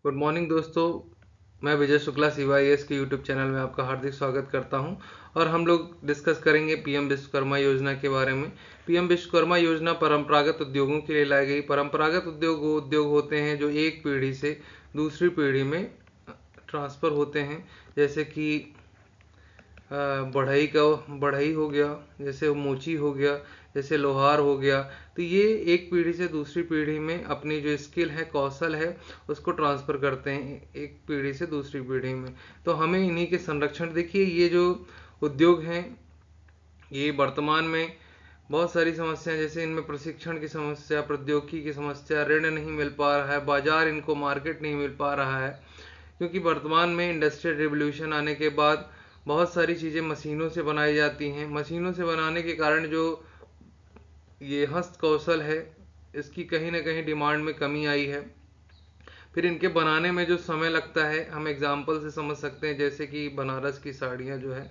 Good morning दोस्तों। मैं Vijay Shukla CYS के यूट्यूब चैनल में आपका हार्दिक स्वागत करता हूं और हम लोग डिस्कस करेंगे पीएम विश्वकर्मा योजना के बारे में। पीएम विश्वकर्मा योजना परंपरागत उद्योगों के लिए लाई गई। परंपरागत उद्योग वो उद्योग होते हैं जो एक पीढ़ी से दूसरी पीढ़ी में ट्रांसफ़र होते हैं, जैसे कि बढ़ई हो गया, जैसे मोची हो गया, जैसे लोहार हो गया। तो ये एक पीढ़ी से दूसरी पीढ़ी में अपनी जो स्किल है, कौशल है, उसको ट्रांसफ़र करते हैं एक पीढ़ी से दूसरी पीढ़ी में। तो हमें इन्हीं के संरक्षण, देखिए ये जो उद्योग हैं ये वर्तमान में बहुत सारी समस्याएं, जैसे इनमें प्रशिक्षण की समस्या, प्रौद्योगिकी की समस्या, ऋण नहीं मिल पा रहा है, बाजार इनको मार्केट नहीं मिल पा रहा है। क्योंकि वर्तमान में इंडस्ट्रियल रिवोल्यूशन आने के बाद बहुत सारी चीज़ें मशीनों से बनाई जाती हैं। मशीनों से बनाने के कारण जो ये हस्त कौशल है, इसकी कहीं ना कहीं डिमांड में कमी आई है। फिर इनके बनाने में जो समय लगता है, हम एग्जाम्पल से समझ सकते हैं, जैसे कि बनारस की साड़ियाँ जो है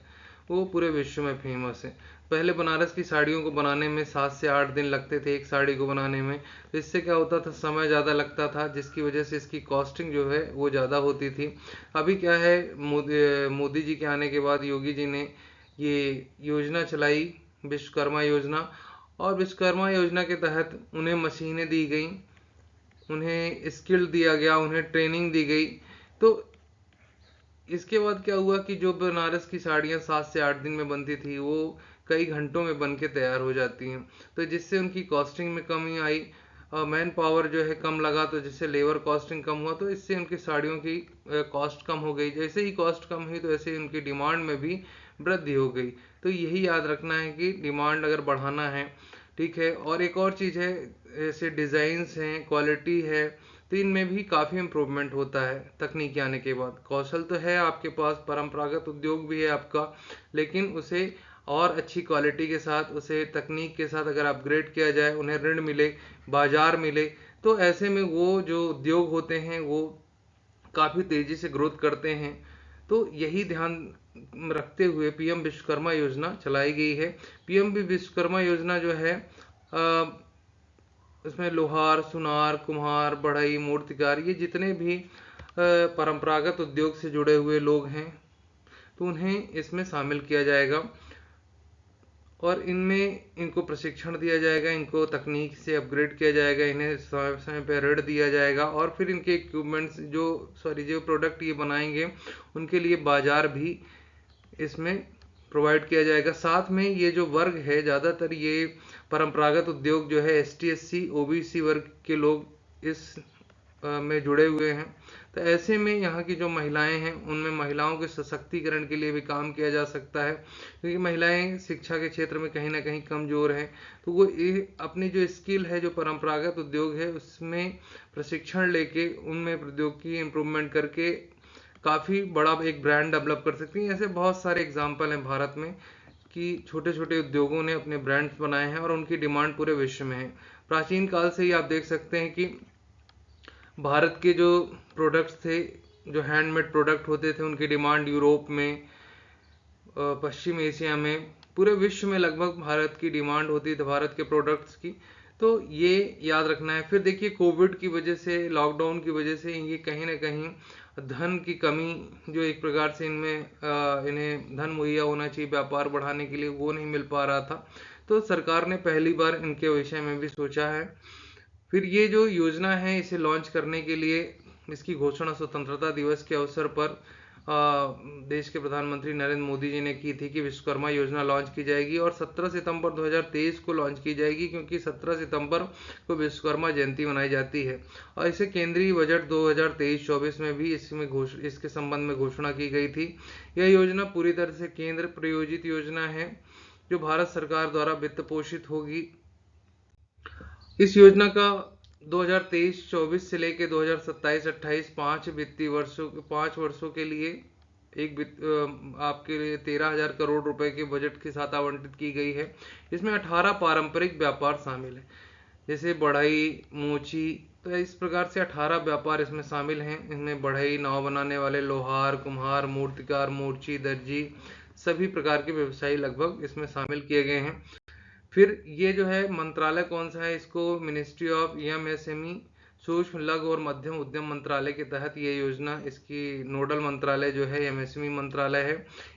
वो पूरे विश्व में फेमस है। पहले बनारस की साड़ियों को बनाने में 7 से 8 दिन लगते थे एक साड़ी को बनाने में। तो इससे क्या होता था, समय ज़्यादा लगता था, जिसकी वजह से इसकी कॉस्टिंग जो है वो ज़्यादा होती थी। अभी क्या है, मोदी जी के आने के बाद योगी जी ने ये योजना चलाई, विश्वकर्मा योजना। और विश्वकर्मा योजना के तहत उन्हें मशीनें दी गई, उन्हें स्किल दिया गया, उन्हें ट्रेनिंग दी गई। तो इसके बाद क्या हुआ कि जो बनारस की साड़ियाँ 7 से 8 दिन में बनती थी, वो कई घंटों में बन के तैयार हो जाती हैं। तो जिससे उनकी कॉस्टिंग में कमी आई, मैन पावर जो है कम लगा, तो जिससे लेबर कॉस्टिंग कम हुआ, तो इससे उनकी साड़ियों की कॉस्ट कम हो गई। जैसे ही कॉस्ट कम हुई तो ऐसे ही उनकी डिमांड में भी वृद्धि हो गई। तो यही याद रखना है कि डिमांड अगर बढ़ाना है, ठीक है। और एक और चीज़ है, जैसे डिज़ाइंस हैं, क्वालिटी है, तो इनमें भी काफ़ी इम्प्रूवमेंट होता है तकनीकी आने के बाद। कौशल तो है आपके पास, परंपरागत उद्योग भी है आपका, लेकिन उसे और अच्छी क्वालिटी के साथ, उसे तकनीक के साथ अगर अपग्रेड किया जाए, उन्हें ऋण मिले, बाजार मिले, तो ऐसे में वो जो उद्योग होते हैं वो काफ़ी तेज़ी से ग्रोथ करते हैं। तो यही ध्यान रखते हुए पीएम विश्वकर्मा योजना चलाई गई है। पीएम विश्वकर्मा योजना जो है, इसमें लोहार, सुनार, कुम्हार, बढ़ई, मूर्तिकार, ये जितने भी परंपरागत उद्योग से जुड़े हुए लोग हैं, तो उन्हें इसमें शामिल किया जाएगा। और इनमें इनको प्रशिक्षण दिया जाएगा, इनको तकनीक से अपग्रेड किया जाएगा, इन्हें समय समय पर ऋण दिया जाएगा, और फिर इनके इक्विपमेंट्स जो प्रोडक्ट ये बनाएंगे, उनके लिए बाजार भी इसमें प्रोवाइड किया जाएगा। साथ में ये जो वर्ग है, ज़्यादातर ये परंपरागत उद्योग जो है ST SC OBC वर्ग के लोग इस में जुड़े हुए हैं। तो ऐसे में यहाँ की जो महिलाएं हैं, उनमें महिलाओं के सशक्तिकरण के लिए भी काम किया जा सकता है, क्योंकि महिलाएं शिक्षा के क्षेत्र में कहीं ना कहीं कमज़ोर हैं। तो वो अपनी जो स्किल है, जो परंपरागत उद्योग है, उसमें प्रशिक्षण लेके उनमें प्रौद्योगिकी इम्प्रूवमेंट करके काफ़ी बड़ा एक ब्रांड डेवलप कर सकती हैं। ऐसे बहुत सारे एग्जाम्पल हैं भारत में कि छोटे छोटे उद्योगों ने अपने ब्रांड्स बनाए हैं और उनकी डिमांड पूरे विश्व में है। प्राचीन काल से ही आप देख सकते हैं कि भारत के जो प्रोडक्ट्स थे, जो हैंडमेड प्रोडक्ट होते थे, उनकी डिमांड यूरोप में, पश्चिम एशिया में, पूरे विश्व में लगभग भारत की डिमांड होती थी भारत के प्रोडक्ट्स की। तो ये याद रखना है। फिर देखिए, कोविड की वजह से, लॉकडाउन की वजह से, ये कहीं ना कहीं धन की कमी, जो एक प्रकार से इन्हें धन मुहैया होना चाहिए व्यापार बढ़ाने के लिए, वो नहीं मिल पा रहा था। तो सरकार ने पहली बार इनके विषय में भी सोचा है। फिर ये जो योजना है, इसे लॉन्च करने के लिए, इसकी घोषणा स्वतंत्रता दिवस के अवसर पर देश के प्रधानमंत्री नरेंद्र मोदी जी ने की थी कि विश्वकर्मा योजना लॉन्च की जाएगी और 17 सितंबर 2023 को लॉन्च की जाएगी, क्योंकि 17 सितंबर को विश्वकर्मा जयंती मनाई जाती है। और इसे केंद्रीय बजट 2023-24 में भी इसके संबंध में घोषणा की गई थी। यह योजना पूरी तरह से केंद्र प्रायोजित योजना है, जो भारत सरकार द्वारा वित्त पोषित होगी। इस योजना का 2023-24 से लेकर 2027-28 5 वर्षों के लिए आपके लिए 13,000 करोड़ रुपए के बजट के साथ आवंटित की गई है। इसमें 18 पारंपरिक व्यापार शामिल है, जैसे बढ़ई, मोची। तो इस प्रकार से 18 व्यापार इसमें शामिल हैं। इनमें बढ़ई, नाव बनाने वाले, लोहार, कुम्हार, मूर्तिकार, मोची, दर्जी, सभी प्रकार के व्यवसायी लगभग इसमें शामिल किए गए हैं। फिर ये जो है मंत्रालय कौन सा है, इसको मिनिस्ट्री ऑफ MSME सूक्ष्म लघु और मध्यम उद्यम मंत्रालय के तहत ये योजना, इसकी नोडल मंत्रालय जो है एमएसएमई मंत्रालय है।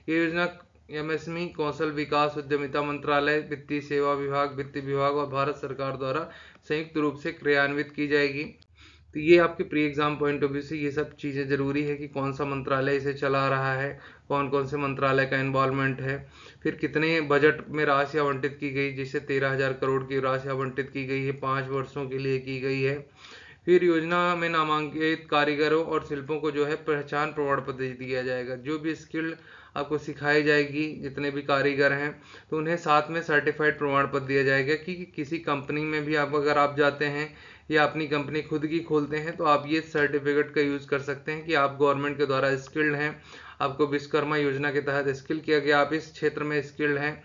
ये योजना एमएसएमई, कौशल विकास उद्यमिता मंत्रालय, वित्तीय सेवा विभाग, वित्त विभाग और भारत सरकार द्वारा संयुक्त रूप से क्रियान्वित की जाएगी। तो ये आपके pre exam point of view से ये सब चीज़ें जरूरी है कि कौन सा मंत्रालय इसे चला रहा है, कौन कौन से मंत्रालय का इन्वॉल्वमेंट है, फिर कितने बजट में राशि आवंटित की गई, जिसे 13,000 करोड़ की राशि आवंटित की गई है, 5 वर्षों के लिए की गई है। फिर योजना में नामांकित कारीगरों और शिल्पों को जो है पहचान प्रमाण पत्र दिया जाएगा। जो भी स्किल्ड आपको सिखाई जाएगी, जितने भी कारीगर हैं, तो उन्हें साथ में सर्टिफाइड प्रमाण पत्र दिया जाएगा कि किसी कंपनी में भी अगर आप जाते हैं या अपनी कंपनी खुद की खोलते हैं तो आप ये सर्टिफिकेट का यूज़ कर सकते हैं कि आप गवर्नमेंट के द्वारा स्किल्ड हैं, आपको विश्वकर्मा योजना के तहत स्किल किया गया, आप इस क्षेत्र में स्किल्ड हैं।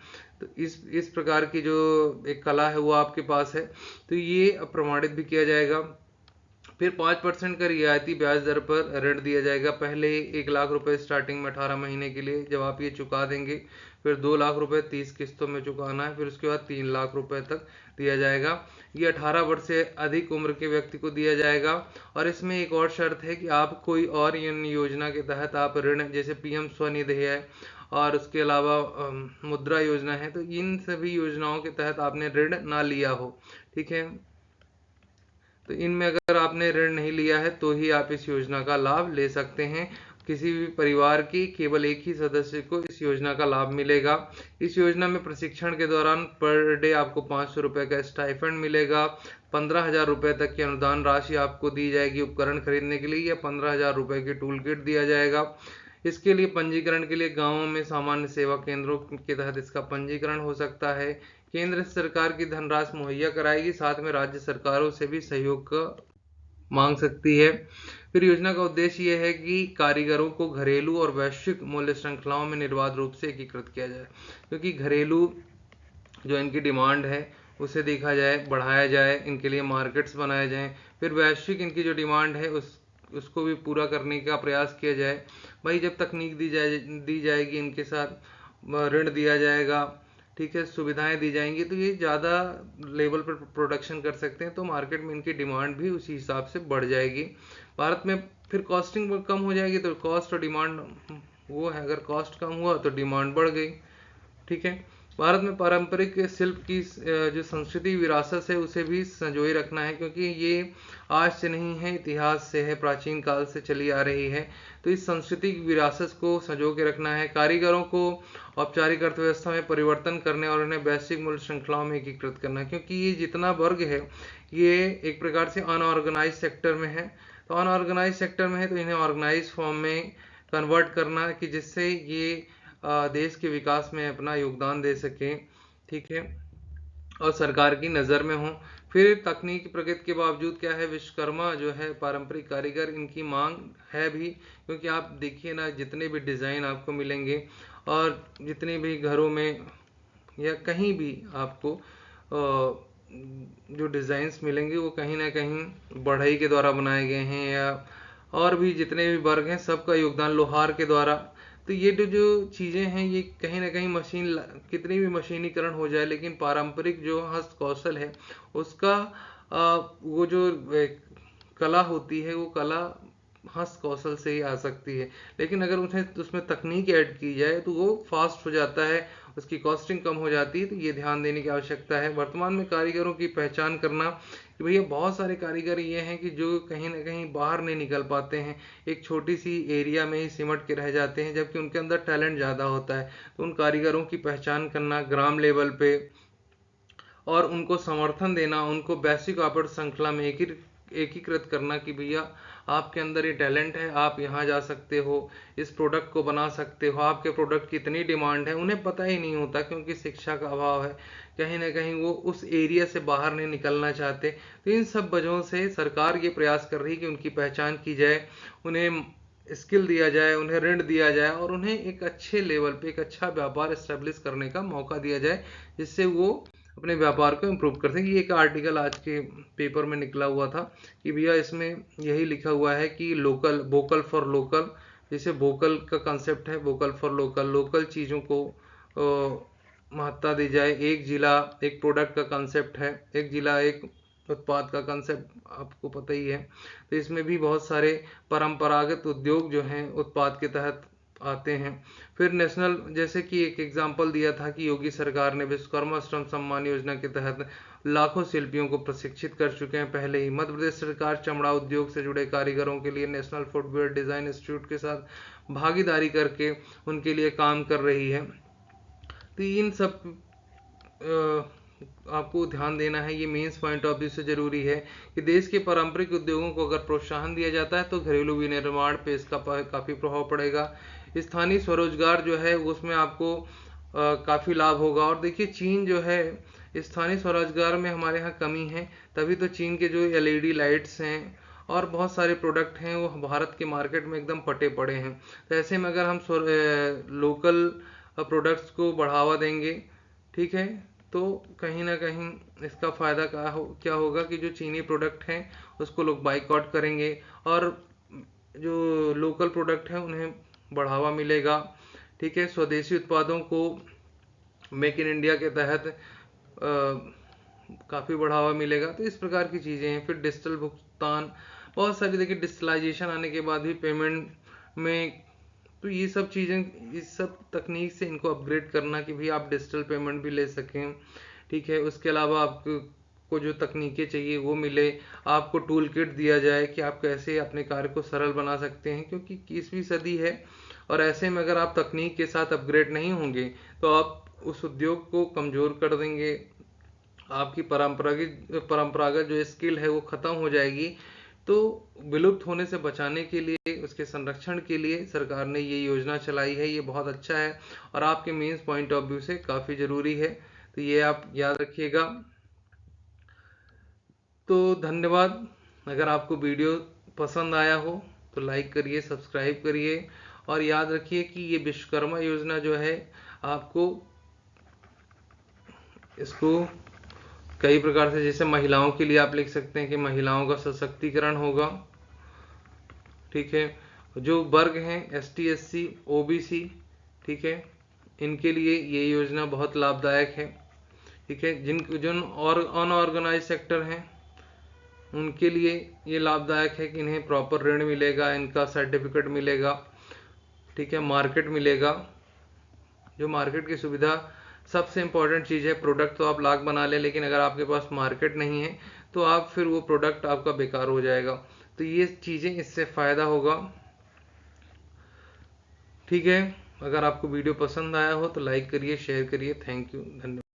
तो इस प्रकार की जो एक कला है वो आपके पास है, तो ये प्रमाणित भी किया जाएगा। फिर 5% का रियायती ब्याज दर पर ऋण दिया जाएगा। पहले 1 लाख रुपए स्टार्टिंग में 18 महीने के लिए जब आप ये चुका देंगे, फिर 2 लाख रुपए 30 किस्तों में चुकाना है, फिर उसके बाद 3 लाख रुपए तक दिया जाएगा। ये 18 वर्ष से अधिक उम्र के व्यक्ति को दिया जाएगा। और इसमें एक और शर्त है कि आप कोई और इन योजना के तहत आप ऋण, जैसे पीएम स्वनिधि है और उसके अलावा मुद्रा योजना है, तो इन सभी योजनाओं के तहत आपने ऋण ना लिया हो, ठीक है। तो इनमें अगर आपने ऋण नहीं लिया है तो ही आप इस योजना का लाभ ले सकते हैं। किसी भी परिवार की केवल एक ही सदस्य को इस योजना का लाभ मिलेगा। इस योजना में प्रशिक्षण के दौरान पर डे आपको 500 रुपये का स्टाइफंड मिलेगा। 15,000 रुपये तक की अनुदान राशि आपको दी जाएगी उपकरण खरीदने के लिए, या 15,000 रुपये की टूल किट दिया जाएगा। इसके लिए पंजीकरण के लिए गांवों में सामान्य सेवा केंद्रों के तहत इसका पंजीकरण हो सकता है। केंद्र सरकार की धनराशि मुहैया कराएगी, साथ में राज्य सरकारों से भी सहयोग का मांग सकती है। फिर योजना का उद्देश्य यह है कि कारीगरों को घरेलू और वैश्विक मूल्य श्रृंखलाओं में निर्बाध रूप से एकीकृत किया जाए, क्योंकि घरेलू जो इनकी डिमांड है उसे देखा जाए, बढ़ाया जाए, इनके लिए मार्केट्स बनाए जाएं। फिर वैश्विक इनकी जो डिमांड है उसको भी पूरा करने का प्रयास किया जाए। भाई जब तकनीक दी जाएगी, इनके साथ ऋण दिया जाएगा, ठीक है, सुविधाएं दी जाएंगी, तो ये ज़्यादा लेवल पर प्रोडक्शन कर सकते हैं, तो मार्केट में इनकी डिमांड भी उसी हिसाब से बढ़ जाएगी। भारत में फिर कॉस्टिंग कम हो जाएगी, तो कॉस्ट और डिमांड वो है, अगर कॉस्ट कम हुआ तो डिमांड बढ़ गई, ठीक है। भारत में पारंपरिक शिल्प की जो संस्कृति विरासत है उसे भी संजोए रखना है, क्योंकि ये आज से नहीं है, इतिहास से है, प्राचीन काल से चली आ रही है। तो इस सांस्कृतिक विरासत को संजो के रखना है। कारीगरों को औपचारिक अर्थव्यवस्था में परिवर्तन करने और उन्हें वैश्विक मूल्य श्रृंखलाओं में एकीकृत करना है, क्योंकि ये जितना वर्ग है ये एक प्रकार से अनऑर्गेनाइज सेक्टर में है। तो अनऑर्गेनाइज सेक्टर में है तो इन्हें ऑर्गेनाइज फॉर्म में कन्वर्ट करना, कि जिससे ये देश के विकास में अपना योगदान दे सकें, ठीक है, और सरकार की नज़र में हो। फिर तकनीकी प्रगति के बावजूद क्या है, विश्वकर्मा जो है पारंपरिक कारीगर, इनकी मांग है भी, क्योंकि आप देखिए ना, जितने भी डिज़ाइन आपको मिलेंगे और जितने भी घरों में या कहीं भी आपको जो डिज़ाइंस मिलेंगे वो कहीं ना कहीं बढ़ई के द्वारा बनाए गए हैं, या और भी जितने भी वर्ग हैं सबका योगदान लोहार के द्वारा। तो ये जो चीज़ें हैं ये कहीं ना कहीं कितनी भी मशीनीकरण हो जाए, लेकिन पारंपरिक जो हस्त कौशल है उसका वो जो कला होती है, वो कला हस्त कौशल से ही आ सकती है। लेकिन अगर उसमें तकनीक ऐड की जाए तो वो फास्ट हो जाता है, उसकी कॉस्टिंग कम हो जाती है। तो ये ध्यान देने की आवश्यकता है। वर्तमान में कारीगरों की पहचान करना, कि भैया बहुत सारे कारीगर ये हैं कि जो कहीं ना कहीं बाहर नहीं निकल पाते हैं, एक छोटी सी एरिया में ही सिमट के रह जाते हैं, जबकि उनके अंदर टैलेंट ज़्यादा होता है। तो उन कारीगरों की पहचान करना ग्राम लेवल पे और उनको समर्थन देना, उनको वैश्विक व्यापार श्रृंखला में एकीकृत करना, कि भैया आपके अंदर ये टैलेंट है, आप यहाँ जा सकते हो, इस प्रोडक्ट को बना सकते हो, आपके प्रोडक्ट की इतनी डिमांड है। उन्हें पता ही नहीं होता, क्योंकि शिक्षा का अभाव है, कहीं ना कहीं वो उस एरिया से बाहर नहीं निकलना चाहते। तो इन सब वजहों से सरकार ये प्रयास कर रही है कि उनकी पहचान की जाए, उन्हें स्किल दिया जाए, उन्हें ऋण दिया जाए और उन्हें एक अच्छे लेवल पे एक अच्छा व्यापार एस्टेब्लिश करने का मौका दिया जाए, जिससे वो अपने व्यापार को इम्प्रूव कर सकें। ये एक आर्टिकल आज के पेपर में निकला हुआ था कि भैया इसमें यही लिखा हुआ है कि वोकल फॉर लोकल, जैसे वोकल का कंसेप्ट है, वोकल फॉर लोकल चीज़ों को महत्ता दी जाए। एक जिला एक प्रोडक्ट का कंसेप्ट है, एक जिला एक उत्पाद का कंसेप्ट आपको पता ही है। तो इसमें भी बहुत सारे परंपरागत उद्योग जो हैं उत्पाद के तहत आते हैं। फिर नेशनल, जैसे कि एक एग्जांपल दिया था कि योगी सरकार ने विश्वकर्मा श्रम सम्मान योजना के तहत लाखों शिल्पियों को प्रशिक्षित कर चुके हैं पहले ही। मध्य प्रदेश सरकार चमड़ा उद्योग से जुड़े कारीगरों के लिए नेशनल फुटवेयर डिजाइन इंस्टीट्यूट के साथ भागीदारी करके उनके लिए काम कर रही है। तो इन सब आपको ध्यान देना है, ये मेंस पॉइंट ऑफ व्यू से जरूरी है कि देश के पारंपरिक उद्योगों को अगर प्रोत्साहन दिया जाता है तो घरेलू विनिर्माण पे इसका काफी प्रभाव पड़ेगा। स्थानीय स्वरोजगार जो है उसमें आपको काफी लाभ होगा। और देखिए चीन जो है स्थानीय स्वरोजगार में हमारे यहाँ कमी है, तभी तो चीन के जो एलईडी लाइट्स हैं और बहुत सारे प्रोडक्ट हैं वो भारत के मार्केट में एकदम पटे पड़े हैं। तो ऐसे में अगर हम लोकल प्रोडक्ट्स को बढ़ावा देंगे, ठीक है, तो कहीं ना कहीं इसका फायदा क्या होगा कि जो चीनी प्रोडक्ट हैं उसको लोग बाइकआउट करेंगे और जो लोकल प्रोडक्ट हैं उन्हें बढ़ावा मिलेगा। ठीक है, स्वदेशी उत्पादों को मेक इन इंडिया के तहत काफ़ी बढ़ावा मिलेगा। तो इस प्रकार की चीज़ें हैं। फिर डिजिटल भुगतान, बहुत सारी, देखिए डिजिटलाइजेशन आने के बाद भी पेमेंट में, तो ये सब चीज़ें, इस सब तकनीक से इनको अपग्रेड करना कि भाई आप डिजिटल पेमेंट भी ले सकें। ठीक है, उसके अलावा आपको जो तकनीकें चाहिए वो मिले, आपको टूल किट दिया जाए कि आप कैसे अपने कार्य को सरल बना सकते हैं, क्योंकि 21वीं सदी है और ऐसे में अगर आप तकनीक के साथ अपग्रेड नहीं होंगे तो आप उस उद्योग को कमज़ोर कर देंगे, आपकी परंपरागत जो स्किल है वो ख़त्म हो जाएगी। तो विलुप्त होने से बचाने के लिए, उसके संरक्षण के लिए सरकार ने ये योजना चलाई है। ये बहुत अच्छा है और आपके मेंस पॉइंट ऑफ व्यू से काफ़ी ज़रूरी है, तो ये आप याद रखिएगा। तो धन्यवाद। अगर आपको वीडियो पसंद आया हो तो लाइक करिए, सब्सक्राइब करिए और याद रखिए कि ये विश्वकर्मा योजना जो है आपको इसको कई प्रकार से, जैसे महिलाओं के लिए आप लिख सकते हैं कि महिलाओं का सशक्तिकरण होगा। ठीक है, जो वर्ग हैं ST SC OBC, ठीक है, इनके लिए ये योजना बहुत लाभदायक है। ठीक है, जिन और अनऑर्गेनाइज सेक्टर हैं उनके लिए ये लाभदायक है कि इन्हें प्रॉपर ऋण मिलेगा, इनका सर्टिफिकेट मिलेगा। ठीक है, मार्केट मिलेगा, जो मार्केट की सुविधा सबसे इम्पोर्टेंट चीज़ है। प्रोडक्ट तो आप लाख बना लें, लेकिन अगर आपके पास मार्केट नहीं है तो आप फिर वो प्रोडक्ट आपका बेकार हो जाएगा। तो ये चीज़ें, इससे फ़ायदा होगा। ठीक है, अगर आपको वीडियो पसंद आया हो तो लाइक करिए, शेयर करिए। थैंक यू, धन्यवाद।